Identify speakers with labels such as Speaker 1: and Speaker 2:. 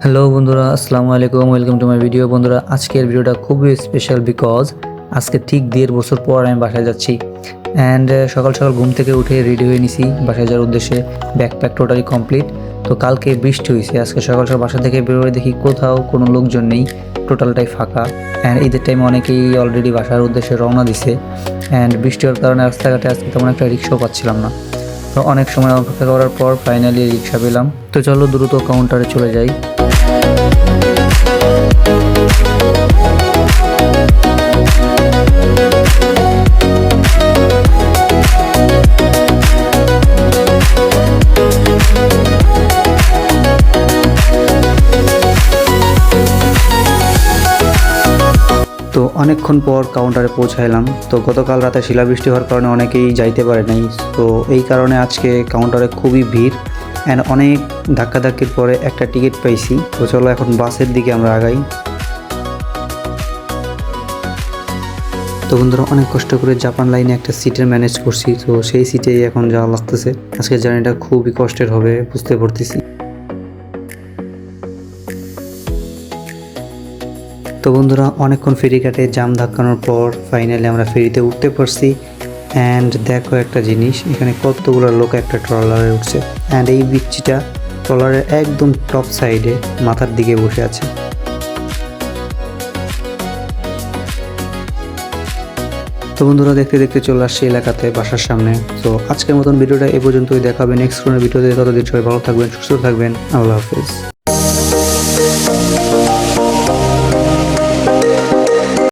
Speaker 1: Hello বন্ধুরা, আসসালামু আলাইকুম, ওয়েলকাম টু মাই ভিডিও। বন্ধুরা, আজকের ভিডিওটা খুবই স্পেশাল বিকজ আজকে ঠিক 1.5 বছর পর আমি বাসায় যাচ্ছি। অ্যান্ড সকাল সকাল ঘুম থেকে উঠে রেডি হয়ে নিছি বাসায় যাওয়ার উদ্দেশ্যে। Backpack totally complete. তো কালকে বৃষ্টি হয়েছে, আজকে সকাল সকাল বাসা থেকে বেরোয় দেখি কোথাও কোনো লোকজন নেই, টোটালটাই ফাঁকা। অ্যান্ড ঈদের টাইমে অনেকেই অলরেডি বাসার উদ্দেশ্যে রওনা দিছে। অ্যান্ড বৃষ্টি হওয়ার কারণে রাস্তাঘাটে আজকে তেমন একটা রিক্সাও পাচ্ছিলাম না। তো অনেক সময় অপেক্ষা করার পর ফাইনালি রিক্সা পেলাম। তো চলো দ্রুত কাউন্টারে চলে যাই। তো অনেকক্ষণ পর কাউন্টারে পৌঁছাইলাম। তো গতকাল রাতে শিলাবৃষ্টি হওয়ার কারণে অনেকেই যাইতে পারে নাই। তো এই কারণে আজকে কাউন্টারে খুবই ভিড় অ্যান্ড অনেক ধাক্কাধাক্কির পরে একটা টিকিট পাইছি। তো চলো এখন বাসের দিকে আমরা আগাই। তো বন্ধুরা, অনেক কষ্ট করে জাপান লাইনে একটা সিটের ম্যানেজ করছি। তো সেই সিটেই এখন যাওয়া লাগতেছে। আজকের জার্নিটা খুবই কষ্টের হবে বুঝতে পারতেছি। তো বন্ধুরা, অনেকক্ষণ ফেরি কাটে জাম ধাক্কানোর পর ফাইনালি আমরা ফেরিতে উঠতে পারছি। অ্যান্ড দেখো একটা জিনিস, এখানে কতগুলো লোক একটা ট্রলারে উঠছে। অ্যান্ড এই বিচ্ছিটা ট্রলারের একদম টপ সাইডে মাথার দিকে বসে আছে। তো বন্ধুরা, দেখতে দেখতে চলে আসছে এলাকাতে বাসার সামনে। তো আজকের মতন ভিডিওটা এ পর্যন্তই। দেখাবে নেক্সট কোনো ভিডিওতে। ততদিন সবাই ভালো থাকবেন, সুস্থ থাকবেন। আল্লাহ হাফেজ।